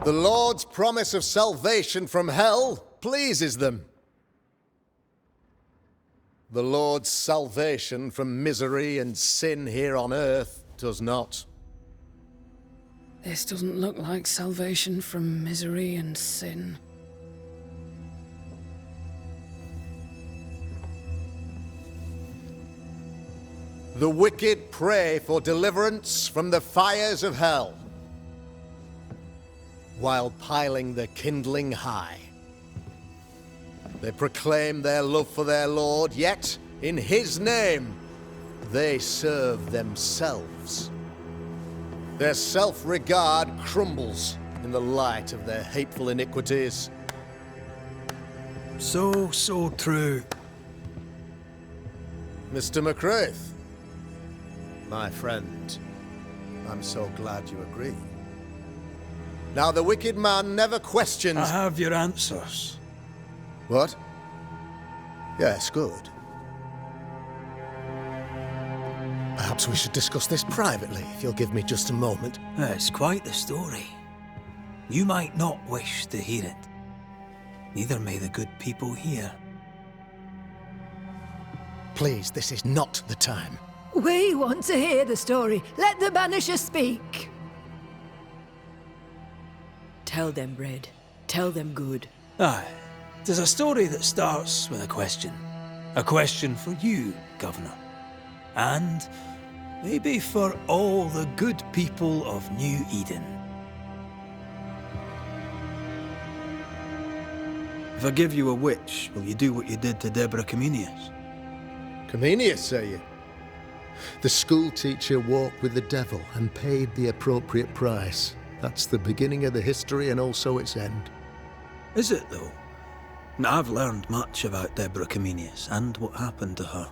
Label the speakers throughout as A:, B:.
A: The Lord's promise of salvation from hell pleases them. The Lord's salvation from misery and sin here on earth does not.
B: This doesn't look like salvation from misery and sin.
A: The wicked pray for deliverance from the fires of hell, while piling the kindling high. They proclaim their love for their Lord, yet, in His name, they serve themselves. Their self-regard crumbles in the light of their hateful iniquities.
C: So true.
A: Mr. McCraith, my friend, I'm so glad you agree. Now, the wicked man never questions—
C: I have your answers.
A: What? Yes, good. Perhaps we should discuss this privately, if you'll give me just a moment.
C: It's quite the story. You might not wish to hear it. Neither may the good people here.
A: Please, this is not the time.
D: We want to hear the story. Let the Banisher speak.
E: Tell them, Red. Tell them good.
C: Aye. It is a story that starts with a question. A question for you, Governor. And maybe for all the good people of New Eden. If I give you a witch, will you do what you did to Deborah Comenius?
A: Comenius, say you? The school teacher walked with the devil and paid the appropriate price. That's the beginning of the history and also its end.
C: Is it, though? I've learned much about Deborah Comenius and what happened to her,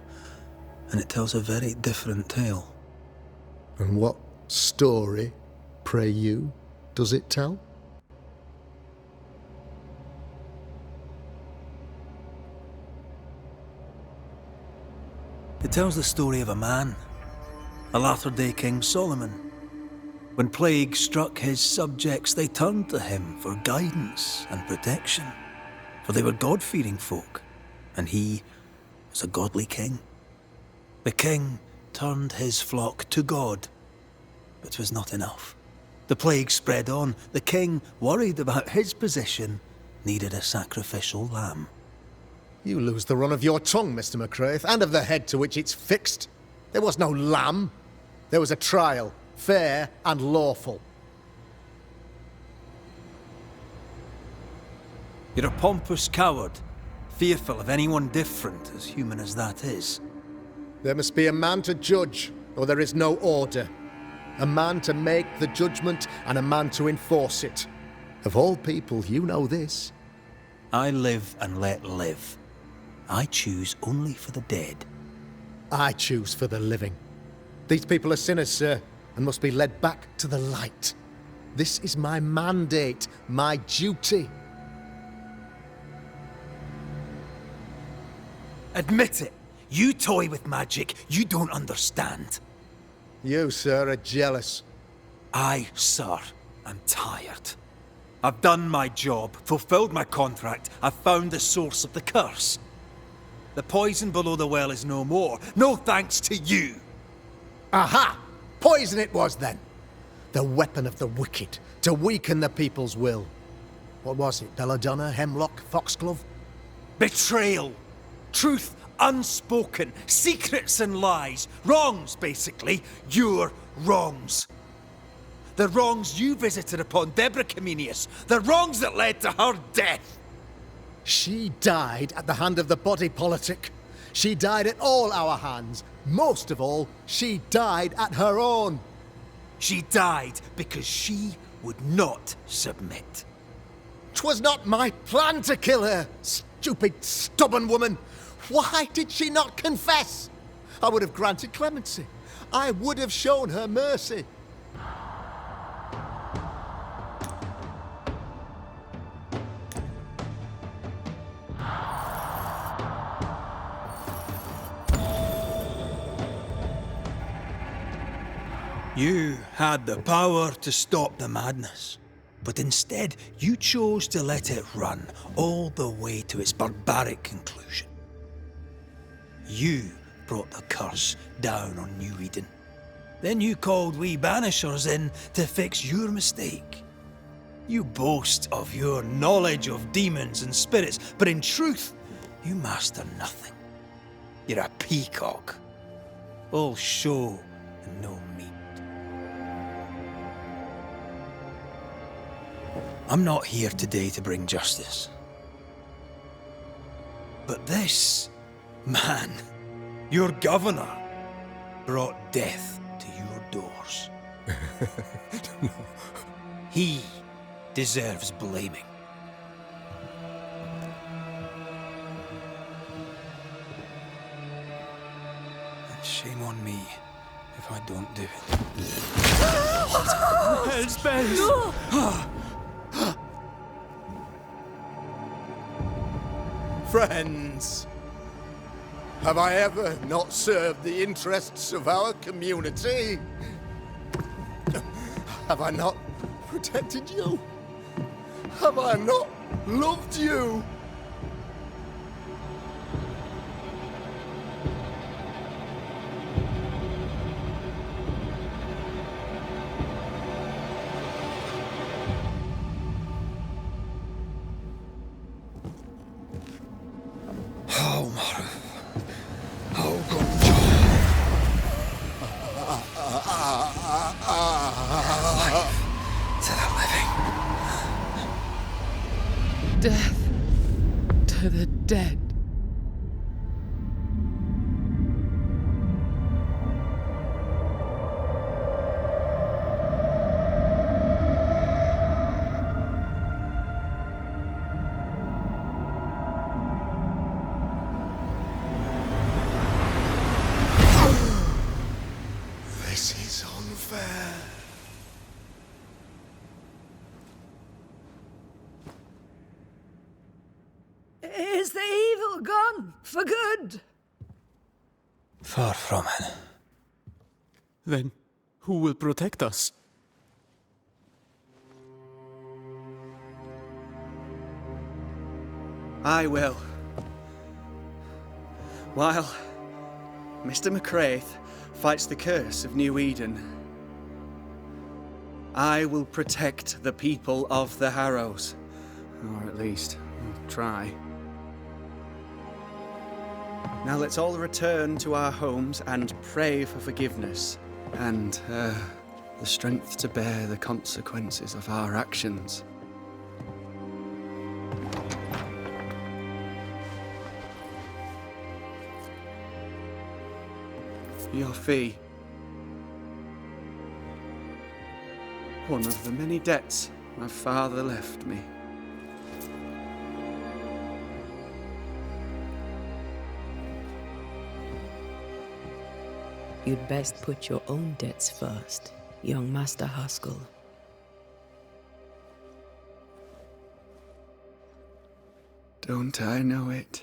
C: and it tells a very different tale.
A: And what story, pray you, does it tell?
C: It tells the story of a man, a latter-day King Solomon. When plague struck his subjects, they turned to him for guidance and protection, for they were God-fearing folk, and he was a godly king. The king turned his flock to God, but it was not enough. The plague spread on. The king, worried about his position, needed a sacrificial lamb.
A: You lose the run of your tongue, Mr. McCraith, and of the head to which it's fixed. There was no lamb. There was a trial, fair and lawful.
C: You're a pompous coward, fearful of anyone different, as human as that is.
A: There must be a man to judge, or there is no order. A man to make the judgment, and a man to enforce it. Of all people, you know this.
C: I live and let live. I choose only for the dead.
A: I choose for the living. These people are sinners, sir, and must be led back to the light. This is my mandate, my duty.
C: Admit it. You toy with magic you don't understand.
A: You, sir, are jealous.
C: I, sir, am tired. I've done my job, fulfilled my contract, I've found the source of the curse. The poison below the well is no more, no thanks to you.
A: Aha! Poison it was, then. The weapon of the wicked, to weaken the people's will. What was it, belladonna, hemlock, foxglove?
C: Betrayal. Truth unspoken, secrets and lies. Wrongs, basically. Your wrongs. The wrongs you visited upon Deborah Comenius. The wrongs that led to her death.
A: She died at the hand of the body politic. She died at all our hands. Most of all, she died at her own.
C: She died because she would not submit.
A: 'Twas not my plan to kill her, stupid, stubborn woman. Why did she not confess? I would have granted clemency. I would have shown her mercy.
C: You had the power to stop the madness. But instead, you chose to let it run all the way to its barbaric conclusion. You brought the curse down on New Eden. Then you called we Banishers in to fix your mistake. You boast of your knowledge of demons and spirits, but in truth, you master nothing. You're a peacock. All show and no meat. I'm not here today to bring justice. But this man, your governor, brought death to your doors. He deserves blaming. And shame on me if I don't do it.
F: Hell's bells!
A: Friends, have I ever not served the interests of our community? Have I not protected you? Have I not loved you?
B: Death to the dead.
A: This is unfair.
D: Is the evil gone for good?
C: Far from it.
F: Then who will protect us?
G: I will. While Mr. McCraith fights the curse of New Eden, I will protect the people of the Harrows. Or at least, try. Now let's all return to our homes and pray for forgiveness and the strength to bear the consequences of our actions. Your fee. One of the many debts my father left me.
E: You'd best put your own debts first, young Master Haskell.
G: Don't I know it?